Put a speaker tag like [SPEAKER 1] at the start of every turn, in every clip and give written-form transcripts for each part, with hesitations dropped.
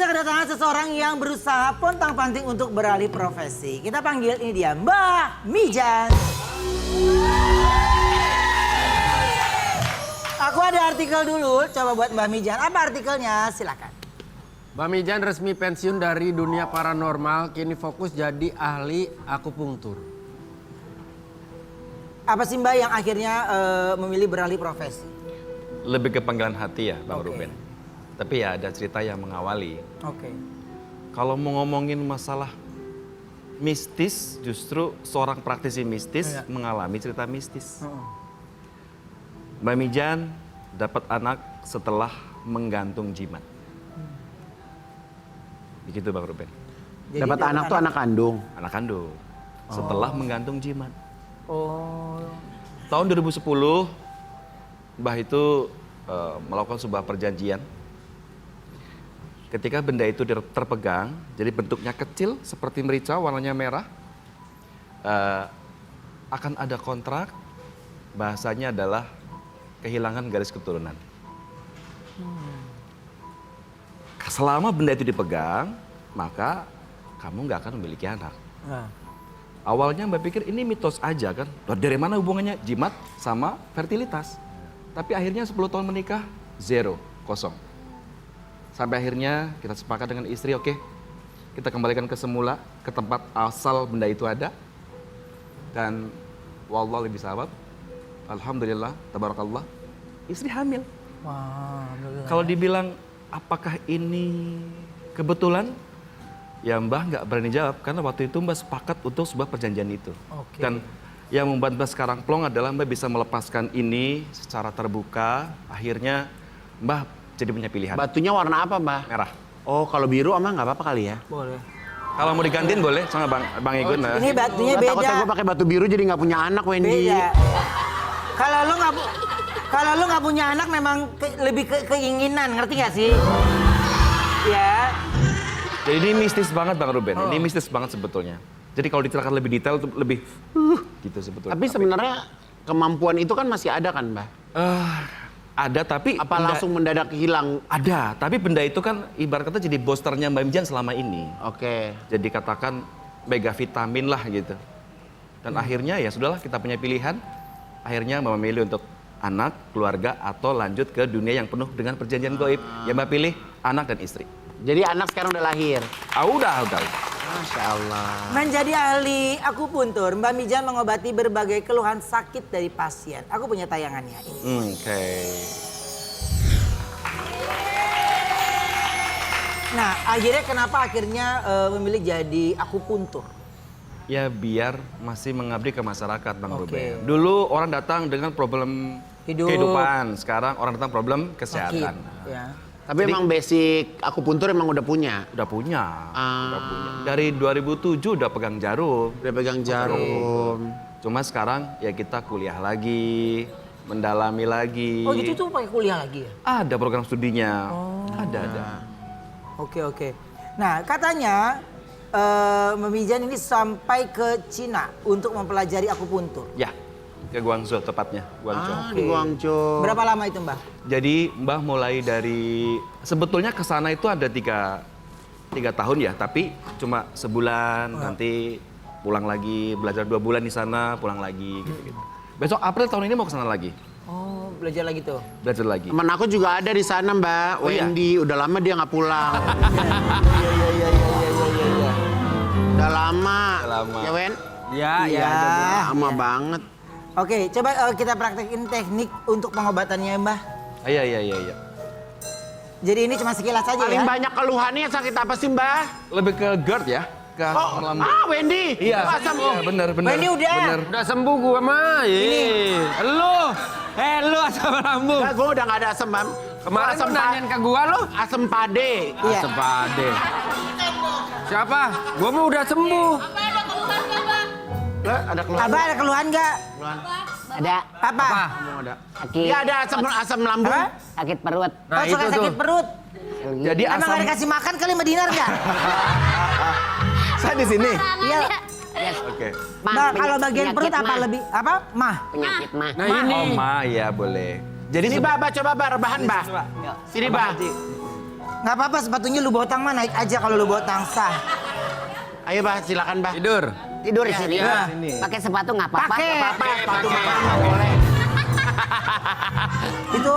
[SPEAKER 1] kita kedatangan seseorang yang berusaha pontang-panting untuk beralih profesi. Kita panggil ini dia Mbah Mijan. Aku ada artikel dulu, coba buat Mbah Mijan. Apa artikelnya? Silakan.
[SPEAKER 2] Mbah Mijan resmi pensiun dari dunia paranormal, kini fokus jadi ahli akupunktur.
[SPEAKER 1] Apa sih Mbah yang akhirnya memilih beralih profesi?
[SPEAKER 3] Lebih ke panggilan hati ya Bang
[SPEAKER 1] Oke.
[SPEAKER 3] Ruben. Tapi ya ada cerita yang mengawali.
[SPEAKER 1] Oke.
[SPEAKER 3] Kalau mau ngomongin masalah mistis, justru seorang praktisi mistis mengalami cerita mistis. Mbak Mijan dapat anak setelah menggantung jimat. Begitu Bang Ruben.
[SPEAKER 1] Jadi
[SPEAKER 4] Dapat anak tuh anak kandung.
[SPEAKER 3] Anak kandung. Setelah menggantung jimat.
[SPEAKER 1] Oh.
[SPEAKER 3] Tahun 2010, Mbah itu melakukan sebuah perjanjian. Ketika benda itu terpegang, jadi bentuknya kecil seperti merica, warnanya merah, akan ada kontrak, bahasanya adalah kehilangan garis keturunan. Selama benda itu dipegang, maka kamu nggak akan memiliki anak.
[SPEAKER 1] Nah.
[SPEAKER 3] Awalnya Mbak pikir ini mitos aja kan. Dari mana hubungannya jimat sama fertilitas? Tapi akhirnya 10 tahun menikah, zero, kosong. Sampai akhirnya kita sepakat dengan istri, oke, kita kembalikan ke semula, ke tempat asal benda itu ada. Dan wallahu lebih sahabat, alhamdulillah, tabarakallah, istri hamil.
[SPEAKER 1] Wah,
[SPEAKER 3] Kalau dibilang apakah ini kebetulan? Ya Mbah nggak berani jawab karena waktu itu Mbah sepakat untuk sebuah perjanjian itu.
[SPEAKER 1] Oke.
[SPEAKER 3] Dan yang membuat Mbah sekarang plong adalah Mbah bisa melepaskan ini secara terbuka. Akhirnya Mbah jadi punya pilihan.
[SPEAKER 4] Batunya warna apa, Mbah?
[SPEAKER 3] Merah.
[SPEAKER 4] Oh, kalau biru emang nggak apa-apa kali ya?
[SPEAKER 1] boleh.
[SPEAKER 3] Kalau mau digantiin boleh sama Bang Igun.
[SPEAKER 1] Ini batunya
[SPEAKER 4] Nggak, takutnya
[SPEAKER 1] beda.
[SPEAKER 4] gue pakai batu biru jadi nggak punya anak, Wendy.
[SPEAKER 1] Beda. Kalau lu nggak punya anak memang lebih keinginan, ngerti gak sih? Ya.
[SPEAKER 3] Jadi ini mistis banget Bang Ruben. Ini mistis banget sebetulnya. Jadi kalau diceritakan lebih detail tuh lebih gitu sebetulnya.
[SPEAKER 4] Tapi sebenarnya kemampuan itu kan masih ada kan, Mbah?
[SPEAKER 3] Ada tapi
[SPEAKER 4] Apa langsung mendadak hilang?
[SPEAKER 3] ada, tapi benda itu kan ibarat kata jadi boosternya Mbak Mijan selama ini.
[SPEAKER 4] Oke.
[SPEAKER 3] Jadi katakan mega vitamin lah gitu. Dan akhirnya ya sudahlah kita punya pilihan. Akhirnya Mbak memilih untuk anak, keluarga atau lanjut ke dunia yang penuh dengan perjanjian gaib. Ya Mbak pilih anak dan istri.
[SPEAKER 4] Jadi anak sekarang udah lahir.
[SPEAKER 3] Udah.
[SPEAKER 4] Masya Allah.
[SPEAKER 1] Menjadi ahli akupuntur, Mbak Mijan mengobati berbagai keluhan sakit dari pasien. Aku punya tayangannya ini.
[SPEAKER 3] Oke.
[SPEAKER 1] Nah, kenapa akhirnya memilih jadi akupuntur?
[SPEAKER 3] Ya biar masih mengabdi ke masyarakat Bang
[SPEAKER 1] Oke.
[SPEAKER 3] Ruben. Dulu orang datang dengan problem
[SPEAKER 1] Hidup.
[SPEAKER 3] kehidupan, sekarang orang datang problem
[SPEAKER 1] Sakit.
[SPEAKER 3] kesehatan.
[SPEAKER 1] Ya.
[SPEAKER 4] Tapi
[SPEAKER 3] Jadi-
[SPEAKER 4] emang basic akupuntur emang udah punya.
[SPEAKER 3] Udah punya. Dari 2007 udah pegang jarum.
[SPEAKER 4] Udah pegang jarum.
[SPEAKER 3] Cuma sekarang ya kita kuliah lagi, mendalami lagi.
[SPEAKER 1] Oh gitu tuh pakai kuliah lagi ya?
[SPEAKER 3] Ada program studinya. Ada.
[SPEAKER 1] Oke. Nah katanya Mbak Mijan ini sampai ke Cina untuk mempelajari akupuntur.
[SPEAKER 3] Ya, ke Guangzhou tepatnya. Guangzhou.
[SPEAKER 4] Di Guangzhou.
[SPEAKER 1] Berapa lama itu Mbak?
[SPEAKER 3] Jadi Mbah mulai dari, sebetulnya ke sana itu ada tiga tahun ya, tapi cuma sebulan, nanti pulang lagi, belajar 2 bulan di sana, pulang lagi gitu-gitu. Besok April tahun ini mau ke sana lagi,
[SPEAKER 1] Oh belajar lagi tuh.
[SPEAKER 3] belajar lagi.
[SPEAKER 4] Temen aku juga ada di sana, Mbak.
[SPEAKER 3] Oh, iya?
[SPEAKER 4] Wendy, udah lama dia nggak pulang.
[SPEAKER 1] Iya.
[SPEAKER 4] Udah lama.
[SPEAKER 3] Udah lama.
[SPEAKER 4] Ya, Wen?
[SPEAKER 2] Ya,
[SPEAKER 1] Iya.
[SPEAKER 4] Lama banget.
[SPEAKER 1] Oke, coba kita praktekin teknik untuk pengobatannya Mbah.
[SPEAKER 3] Iya.
[SPEAKER 1] Jadi ini cuma sekilas aja
[SPEAKER 4] Paling
[SPEAKER 1] ya.
[SPEAKER 4] banyak keluhannya sakit apa sih, Mbah?
[SPEAKER 3] Lebih ke GERD ya, ke asam lambung.
[SPEAKER 4] Wendy.
[SPEAKER 3] Iya,
[SPEAKER 4] Asam.
[SPEAKER 3] bener.
[SPEAKER 1] Wendy udah.
[SPEAKER 3] Bener.
[SPEAKER 2] Udah sembuh gua mah. Lu asam lambung.
[SPEAKER 4] Enggak, gue udah nggak ada asam, Bang.
[SPEAKER 2] Kemarin
[SPEAKER 4] asam
[SPEAKER 2] lu nanyain ke gua lu.
[SPEAKER 4] asam pade.
[SPEAKER 1] Iya.
[SPEAKER 2] Asam pade. Siapa? Gua mah udah sembuh.
[SPEAKER 4] Lah, ada keluhan.
[SPEAKER 1] Abah ada keluhan nggak?
[SPEAKER 5] Ada
[SPEAKER 1] Apa?
[SPEAKER 4] Mau ada.
[SPEAKER 5] sakit,
[SPEAKER 4] Iya, ada asam lambung.
[SPEAKER 1] Apa?
[SPEAKER 5] sakit perut.
[SPEAKER 1] Oh, suka sakit perut.
[SPEAKER 3] Jadi
[SPEAKER 1] Emang
[SPEAKER 3] asam,
[SPEAKER 1] gak dikasih makan kali sama Dinar nggak?
[SPEAKER 3] saya di sini.
[SPEAKER 1] Iya.
[SPEAKER 3] Oke.
[SPEAKER 5] Mah,
[SPEAKER 1] Mbak, kalau bagian perut
[SPEAKER 5] penyakit
[SPEAKER 1] apa
[SPEAKER 5] mah.
[SPEAKER 1] lebih? Apa? Mah.
[SPEAKER 5] Penyakit mah.
[SPEAKER 2] Nah ini.
[SPEAKER 3] Oh, ya boleh. Jadi
[SPEAKER 4] Sini, Bah, coba, Bah, rebahan, Bah. Sini, Bah.
[SPEAKER 1] Nggak apa-apa sepatunya lu bawa tang mah naik aja kalau lu bawa tang sah.
[SPEAKER 4] Ayo bah, silakan bah.
[SPEAKER 2] Tidur.
[SPEAKER 5] Tidur di sini.
[SPEAKER 2] iya.
[SPEAKER 5] Pakai sepatu nggak apa-apa.
[SPEAKER 1] Pakai.
[SPEAKER 4] Apa sepatu mama nggak boleh.
[SPEAKER 1] Itu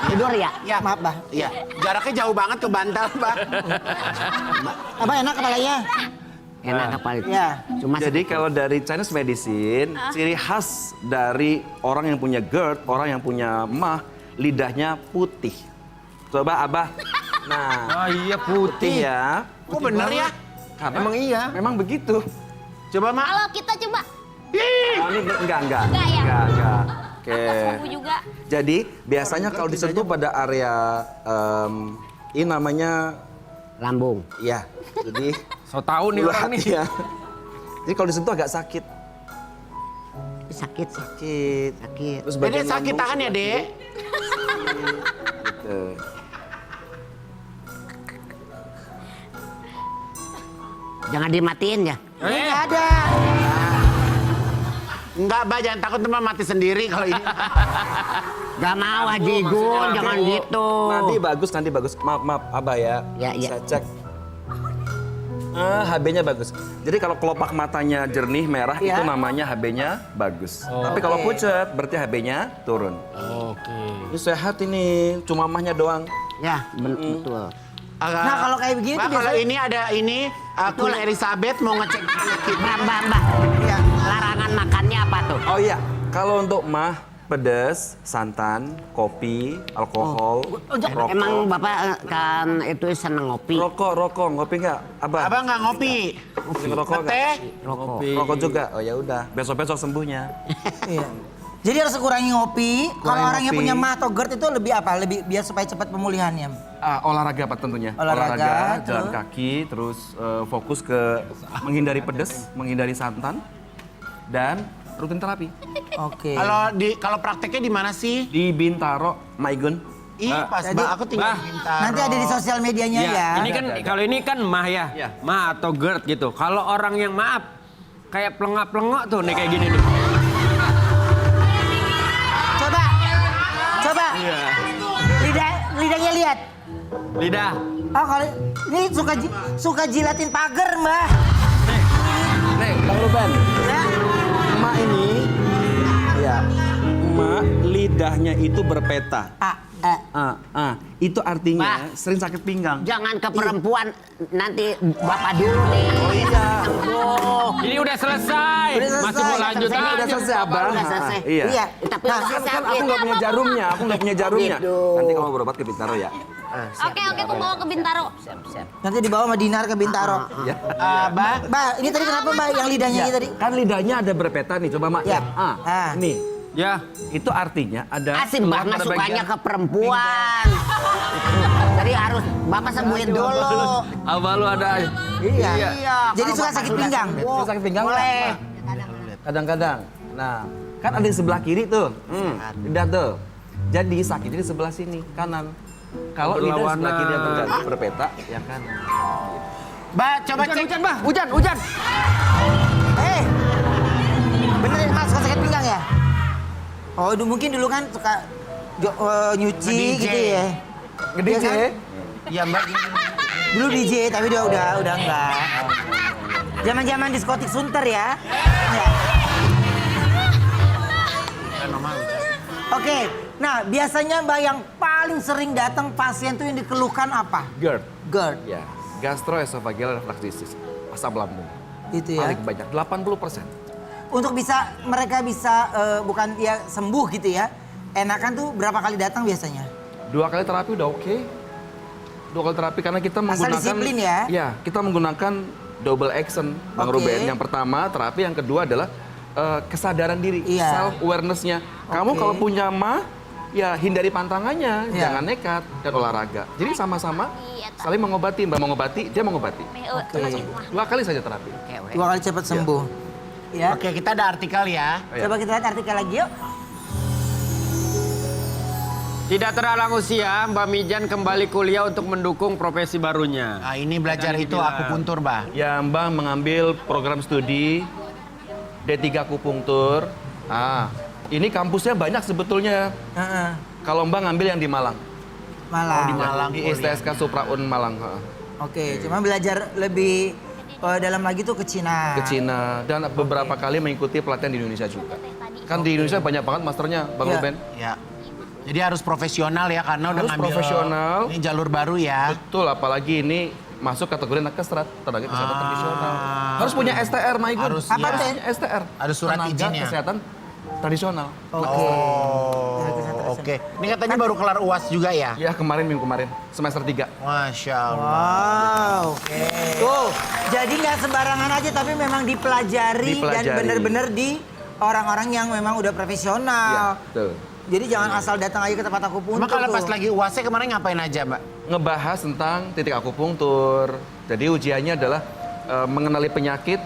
[SPEAKER 5] Tidur ya.
[SPEAKER 4] Ya,
[SPEAKER 1] maaf bah.
[SPEAKER 4] Iya, jaraknya jauh banget ke bantal bah.
[SPEAKER 1] Apa enak kepalanya?
[SPEAKER 5] Enak kepala itu.
[SPEAKER 1] Ya.
[SPEAKER 5] Cuma
[SPEAKER 3] Jadi kalau dari Chinese medicine, ciri khas dari orang yang punya GERD, orang yang punya MAH, lidahnya putih. Coba Abah. Nah,
[SPEAKER 2] Oh iya
[SPEAKER 3] putih
[SPEAKER 2] putih.
[SPEAKER 3] ya.
[SPEAKER 4] Kok bener ya?
[SPEAKER 3] Karena
[SPEAKER 2] Emang iya.
[SPEAKER 3] memang begitu.
[SPEAKER 4] Coba mak.
[SPEAKER 6] Kalau kita coba
[SPEAKER 3] Oh, ini enggak.
[SPEAKER 6] Enggak ya?
[SPEAKER 3] Enggak. Oke.
[SPEAKER 6] atau sembuh juga.
[SPEAKER 3] Jadi biasanya kalau disentuh pada area ini namanya
[SPEAKER 5] lambung.
[SPEAKER 3] ya. Jadi
[SPEAKER 2] So tahu nih orang nih.
[SPEAKER 3] ya. Jadi kalau disentuh agak sakit.
[SPEAKER 5] Sakit sih.
[SPEAKER 3] Sakit.
[SPEAKER 5] Sakit.
[SPEAKER 3] Terus
[SPEAKER 4] Dek
[SPEAKER 3] bagian
[SPEAKER 4] sakit
[SPEAKER 3] lambung
[SPEAKER 4] tangan ya, Dek?
[SPEAKER 3] gitu.
[SPEAKER 5] Jangan dimatiin ya.
[SPEAKER 1] Ini ada.
[SPEAKER 4] Enggak, bah, jangan takut teman mati sendiri kalau ini.
[SPEAKER 5] Gak mau Haji Gun, jangan gitu.
[SPEAKER 3] Nanti bagus. Maaf, Abah ya.
[SPEAKER 5] Ya, ya.
[SPEAKER 3] Saya cek. HB-nya bagus. Jadi kalau kelopak matanya jernih merah
[SPEAKER 1] Ya.
[SPEAKER 3] itu namanya HB-nya bagus. Tapi kalau pucat berarti HB-nya turun.
[SPEAKER 2] Oke.
[SPEAKER 3] Ini sehat ini, cuma mahnya doang.
[SPEAKER 5] Ya, betul.
[SPEAKER 1] Nah, kalau kayak begini
[SPEAKER 4] Bah,
[SPEAKER 1] tuh
[SPEAKER 4] kalau
[SPEAKER 1] biasanya-
[SPEAKER 4] ini ada ini Queen Elizabeth mau ngecek penyakit.
[SPEAKER 5] Mbak.
[SPEAKER 1] Iya.
[SPEAKER 5] Larangan makannya apa tuh?
[SPEAKER 3] Oh iya, kalau untuk mah pedas, santan, kopi, alkohol, rokok.
[SPEAKER 5] Emang Bapak kan itu seneng ngopi.
[SPEAKER 3] Rokok, ngopi nggak? Abah,
[SPEAKER 4] Abang nggak ngopi?
[SPEAKER 3] rokok nggak?
[SPEAKER 4] Teh?
[SPEAKER 5] Rokok.
[SPEAKER 3] Rokok juga. Oh ya udah, besok sembuhnya.
[SPEAKER 1] Iya. Jadi harus kurangi ngopi. Kalau orang yang
[SPEAKER 3] ngopi.
[SPEAKER 1] punya mah atau GERD itu lebih apa? Lebih biar supaya cepat pemulihannya.
[SPEAKER 3] Olahraga Pak tentunya.
[SPEAKER 1] Olahraga,
[SPEAKER 3] jalan
[SPEAKER 1] terus?
[SPEAKER 3] kaki, terus fokus ke menghindari pedas, menghindari santan, dan rutin terapi.
[SPEAKER 1] Oke.
[SPEAKER 4] Kalau prakteknya di mana sih?
[SPEAKER 3] Di Bintaro, Maigun.
[SPEAKER 4] Ih, pas
[SPEAKER 1] Jadi-
[SPEAKER 4] bah, aku tinggal
[SPEAKER 2] Bah,
[SPEAKER 4] di Bintaro.
[SPEAKER 1] Nanti ada di sosial medianya
[SPEAKER 2] Ya,
[SPEAKER 1] ya.
[SPEAKER 2] ini kan kalau ini kan mah ya.
[SPEAKER 3] Iya.
[SPEAKER 2] Mah atau GERD gitu. Kalau orang yang maaf kayak pelengak-pelengok tuh nih kayak gini nih.
[SPEAKER 1] Coba.
[SPEAKER 2] Iya.
[SPEAKER 1] Lidahnya lihat.
[SPEAKER 2] Lidah.
[SPEAKER 1] Oh, kalau ini suka jilatin pagar, Mbak.
[SPEAKER 3] Nih, Bang Ruben.
[SPEAKER 1] Ya.
[SPEAKER 3] Emak ini, ya, emak lidahnya itu berpeta. Itu artinya
[SPEAKER 5] Pak.
[SPEAKER 3] sering sakit pinggang.
[SPEAKER 5] Jangan ke perempuan, nanti Bapak dulu nih.
[SPEAKER 3] Oh iya.
[SPEAKER 2] Ini udah selesai.
[SPEAKER 1] Udah selesai.
[SPEAKER 2] Masih mau lanjut
[SPEAKER 5] Selesai,
[SPEAKER 2] aja.
[SPEAKER 3] Udah selesai, Abah.
[SPEAKER 5] Udah selesai.
[SPEAKER 3] Iya.
[SPEAKER 1] Iya.
[SPEAKER 5] Tapi
[SPEAKER 1] Nah,
[SPEAKER 5] masih
[SPEAKER 3] Kan
[SPEAKER 5] sakit.
[SPEAKER 3] aku nggak punya jarumnya,
[SPEAKER 5] Gitu.
[SPEAKER 3] Nanti kamu berobat ke Bintaro ya.
[SPEAKER 6] Oke, aku bawa ke Bintaro.
[SPEAKER 1] nanti dibawa sama Dinar ke Bintaro.
[SPEAKER 3] Ya.
[SPEAKER 4] Bah,
[SPEAKER 1] Mbak, ini tadi kenapa Mbak yang lidahnya ini tadi?
[SPEAKER 3] Kan lidahnya ada berpeta nih, coba Mak.
[SPEAKER 1] Ya.
[SPEAKER 3] Ah, nih.
[SPEAKER 2] Ya.
[SPEAKER 3] Itu artinya ada
[SPEAKER 5] Asin
[SPEAKER 3] keluar
[SPEAKER 5] banget
[SPEAKER 3] pada
[SPEAKER 5] sukanya
[SPEAKER 3] bagian-
[SPEAKER 5] ke perempuan. Jadi harus Bapak sembuhin dulu.
[SPEAKER 2] Abah lu ada.
[SPEAKER 1] Iya.
[SPEAKER 5] Iya.
[SPEAKER 1] Jadi
[SPEAKER 5] kalau
[SPEAKER 1] suka
[SPEAKER 5] Bapak
[SPEAKER 1] sakit
[SPEAKER 5] sudah
[SPEAKER 1] pinggang.
[SPEAKER 5] sembuh,
[SPEAKER 3] Suka sakit pinggang nggak?
[SPEAKER 5] boleh.
[SPEAKER 3] Kadang-kadang. Nah, kan ada di sebelah kiri tuh. Lidah tuh. Jadi sakitnya di sebelah sini, kanan. Kalau lidah di sebelah kiri yang tergantung berpeta, yang kanan.
[SPEAKER 4] bah, coba cek.
[SPEAKER 2] Hujan, Bah. Hujan.
[SPEAKER 1] Benerin Mas, suka sakit pinggang ya? Oh, mungkin dulu kan suka nyuci
[SPEAKER 4] Nge-DJ.
[SPEAKER 1] gitu ya.
[SPEAKER 3] Gede
[SPEAKER 1] Iya kan?
[SPEAKER 3] sih.
[SPEAKER 4] Iya, Mbak.
[SPEAKER 1] Dulu DJ tapi udah enggak. Zaman-zaman diskotik Sunter ya. Ya. Oke. Nah, biasanya Mbak yang paling sering datang pasien tuh yang dikeluhkan apa?
[SPEAKER 3] GERD.
[SPEAKER 1] GERD.
[SPEAKER 3] Ya, gastroesophageal reflux disease. Asam lambung.
[SPEAKER 1] Gitu ya.
[SPEAKER 3] Paling banyak 80%.
[SPEAKER 1] Untuk mereka bisa bukan ya sembuh gitu ya. Enakan tuh berapa kali datang biasanya?
[SPEAKER 3] 2 kali terapi udah oke. 2 kali terapi karena kita
[SPEAKER 1] Asal
[SPEAKER 3] menggunakan
[SPEAKER 1] disiplin ya?
[SPEAKER 3] Ya, kita menggunakan double action Bang
[SPEAKER 1] Oke.
[SPEAKER 3] Ruben. Yang pertama terapi, yang kedua adalah kesadaran diri,
[SPEAKER 1] Iya.
[SPEAKER 3] self awareness-nya. Kamu
[SPEAKER 1] Oke.
[SPEAKER 3] kalau punya mah ya hindari pantangannya,
[SPEAKER 1] Iya.
[SPEAKER 3] jangan nekat dan olahraga. Jadi sama-sama saling mengobati, Mbak mengobati, dia mengobati.
[SPEAKER 1] Oke.
[SPEAKER 3] 2 kali saja terapi.
[SPEAKER 1] 2 kali cepat sembuh. Ya.
[SPEAKER 4] Oke, kita ada artikel ya.
[SPEAKER 3] Iya.
[SPEAKER 1] Coba kita lihat artikel lagi yuk.
[SPEAKER 2] Tidak terhalang usia, Mbak Mijan kembali kuliah untuk mendukung profesi barunya.
[SPEAKER 4] Nah, ini belajar
[SPEAKER 2] Tadi
[SPEAKER 4] itu
[SPEAKER 2] bilang.
[SPEAKER 4] akupuntur, Bah.
[SPEAKER 3] Ya, Mbak mengambil program studi D3 akupunktur. Ini kampusnya banyak sebetulnya.
[SPEAKER 1] Heeh.
[SPEAKER 3] Kalau Mbak ngambil yang di Malang.
[SPEAKER 1] Malang.
[SPEAKER 4] Di Malang.
[SPEAKER 3] Di STSK Supraun Malang.
[SPEAKER 1] Oke, cuma belajar lebih dalam lagi tuh ke Cina.
[SPEAKER 3] Ke Cina dan beberapa kali mengikuti pelatihan di Indonesia juga. Kan di Indonesia banyak banget masternya, Bang
[SPEAKER 1] Iya.
[SPEAKER 3] Ruben.
[SPEAKER 4] Ya. Jadi harus profesional ya karena udah
[SPEAKER 3] Harus
[SPEAKER 4] ngambil
[SPEAKER 3] profesional.
[SPEAKER 4] ini jalur baru ya.
[SPEAKER 3] Betul, apalagi ini masuk kategori nakesrat, tenaga kesehatan tradisional. Harus punya STR, Maigun.
[SPEAKER 4] Harus,
[SPEAKER 1] Apa
[SPEAKER 4] ya.
[SPEAKER 1] tuh?
[SPEAKER 3] STR.
[SPEAKER 4] Ada surat
[SPEAKER 3] tenaga
[SPEAKER 4] izinnya.
[SPEAKER 3] kesehatan tradisional.
[SPEAKER 4] Oke. Ini katanya baru kelar UAS juga ya?
[SPEAKER 3] Ya, minggu kemarin, semester 3.
[SPEAKER 4] Masya Allah.
[SPEAKER 1] Wow. Tuh, jadi nggak sembarangan aja tapi memang dipelajari. Dan
[SPEAKER 3] Dipelajari.
[SPEAKER 1] benar-benar di orang-orang yang memang udah profesional.
[SPEAKER 3] Iya, betul.
[SPEAKER 1] Jadi jangan asal datang aja ke tempat akupuntur.
[SPEAKER 4] Emang kalau
[SPEAKER 1] tuh.
[SPEAKER 4] pas lagi UASnya kemarin ngapain aja, Mbak?
[SPEAKER 3] Ngebahas tentang titik akupunktur. Jadi ujiannya adalah mengenali penyakit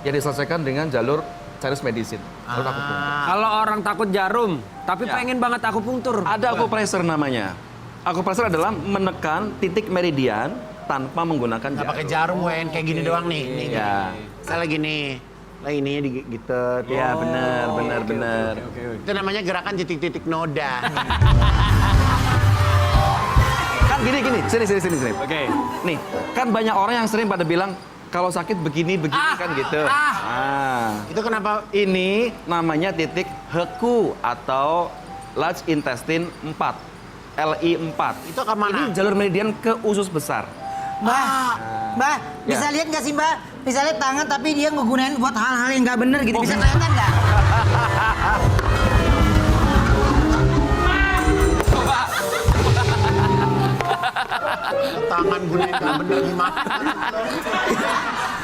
[SPEAKER 3] yang diselesaikan dengan jalur Chinese medicine. Jalur akupunktur.
[SPEAKER 2] Kalau orang takut jarum, tapi
[SPEAKER 3] Ya.
[SPEAKER 2] pengen banget akupunktur.
[SPEAKER 3] Ada akupressor namanya. Akupressor adalah menekan titik meridian tanpa menggunakan
[SPEAKER 4] Nggak
[SPEAKER 3] jarum.
[SPEAKER 4] pakai jarum, Wen. Kayak gini doang nih. Nih,
[SPEAKER 3] Ya.
[SPEAKER 4] Saya lagi nih. Lah ininya gitu.
[SPEAKER 3] Ya, benar.
[SPEAKER 4] Itu namanya gerakan titik-titik noda.
[SPEAKER 3] Kan gini. Sini.
[SPEAKER 2] Oke.
[SPEAKER 3] Nih, kan banyak orang yang sering pada bilang kalau sakit begini kan gitu. Nah,
[SPEAKER 4] Itu kenapa?
[SPEAKER 3] ini namanya titik Heku atau large intestine 4. LI4.
[SPEAKER 4] Itu kemana?
[SPEAKER 3] Ini jalur meridian ke usus besar.
[SPEAKER 1] Mbak, bisa lihat nggak sih Mbak? Bisa lihat tangan tapi dia ngegunain buat hal-hal yang nggak bener gitu. Bisa kelihatan nggak?
[SPEAKER 4] Tangan gue nggak bener gimana?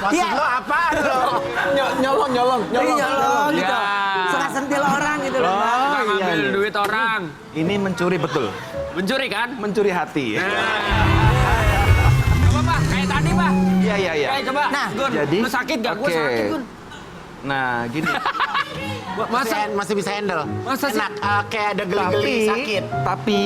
[SPEAKER 4] Maksud
[SPEAKER 1] Iya.
[SPEAKER 4] lo apaan lo?
[SPEAKER 3] Nyolong.
[SPEAKER 1] Iya nyolong gitu.
[SPEAKER 2] Ya.
[SPEAKER 1] Suka sentil orang gitu loh Mbak.
[SPEAKER 2] Suka
[SPEAKER 3] iya
[SPEAKER 2] ngambil
[SPEAKER 3] nih.
[SPEAKER 2] duit orang.
[SPEAKER 3] Ini mencuri betul.
[SPEAKER 2] Mencuri kan?
[SPEAKER 3] Mencuri hati.
[SPEAKER 2] Coba Pak, kayak tadi Pak.
[SPEAKER 3] Iya.
[SPEAKER 2] Kayak coba.
[SPEAKER 1] Nah,
[SPEAKER 2] Gun,
[SPEAKER 3] Jadi,
[SPEAKER 2] lu sakit gak? Gue
[SPEAKER 3] oke.
[SPEAKER 2] sakit Gun.
[SPEAKER 3] Nah, gini.
[SPEAKER 2] Masa?
[SPEAKER 4] Masih bisa handle.
[SPEAKER 2] Masa sih?
[SPEAKER 4] Enak, kayak ada geli-geli sakit.
[SPEAKER 3] Tapi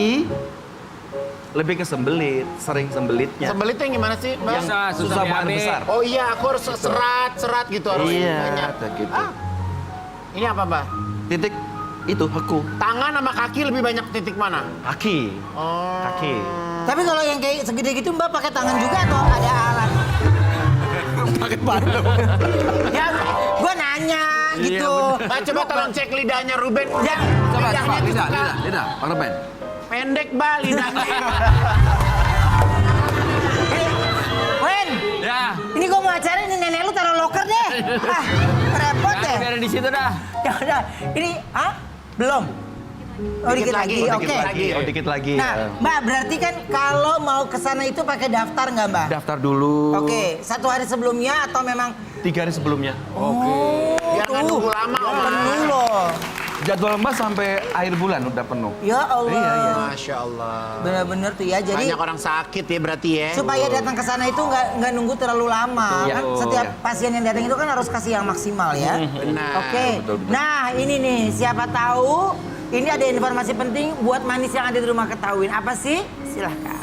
[SPEAKER 3] lebih ke sembelit, sering sembelitnya.
[SPEAKER 4] Sembelitnya gimana sih, Mbak?
[SPEAKER 2] Susah,
[SPEAKER 3] susah buang air
[SPEAKER 2] diare.
[SPEAKER 3] besar.
[SPEAKER 4] Oh iya, aku harus serat gitu harus
[SPEAKER 3] Iya,
[SPEAKER 4] banyak.
[SPEAKER 3] ada gitu.
[SPEAKER 4] Ini apa, Mbak?
[SPEAKER 3] Titik itu Heku.
[SPEAKER 4] Tangan sama kaki lebih banyak titik mana?
[SPEAKER 3] Kaki.
[SPEAKER 4] Oh.
[SPEAKER 3] Kaki.
[SPEAKER 1] Tapi kalau yang kayak segede gitu Mbak pakai tangan juga atau ada alat?
[SPEAKER 3] Pakai balok.
[SPEAKER 1] Ya, gua nanya gitu.
[SPEAKER 4] Mbak, coba tolong cek lidahnya Ruben.
[SPEAKER 1] Ya,
[SPEAKER 3] Coba,
[SPEAKER 4] Lidahnya tuh suka
[SPEAKER 3] lidah. Bang Ruben.
[SPEAKER 4] pendek, Mbak, lidahnya.
[SPEAKER 1] Wen,
[SPEAKER 2] Ya.
[SPEAKER 1] ini gua mau acara ini nenek lu taruh loker deh. Ah, repot
[SPEAKER 2] Nah,
[SPEAKER 1] deh.
[SPEAKER 2] biarin di situ dah.
[SPEAKER 1] Ya udah, ini belum. Oh dikit, lagi, oke.
[SPEAKER 3] Dikit lagi.
[SPEAKER 1] Nah, Mbak berarti kan kalau mau ke sana itu pakai daftar nggak Mbak?
[SPEAKER 3] Daftar dulu.
[SPEAKER 1] Oke, 1 hari sebelumnya atau memang
[SPEAKER 3] 3 hari sebelumnya.
[SPEAKER 4] Biar nggak nunggu lama, Om.
[SPEAKER 1] penuh loh.
[SPEAKER 3] Jadwal Mbak sampai akhir bulan udah penuh.
[SPEAKER 1] Ya Allah.
[SPEAKER 3] Iya.
[SPEAKER 4] Masya Allah.
[SPEAKER 1] Bener-bener tuh ya. Jadi
[SPEAKER 4] Banyak orang sakit ya berarti ya.
[SPEAKER 1] supaya datang ke sana itu nggak nunggu terlalu lama.
[SPEAKER 3] Iya.
[SPEAKER 1] Kan setiap pasien yang datang itu kan harus kasih yang maksimal ya.
[SPEAKER 4] Benar.
[SPEAKER 1] Oke.
[SPEAKER 3] betul.
[SPEAKER 1] Nah, ini nih siapa tahu ini ada informasi penting buat manis yang ada di rumah ketahuin. Apa sih? Silahkan.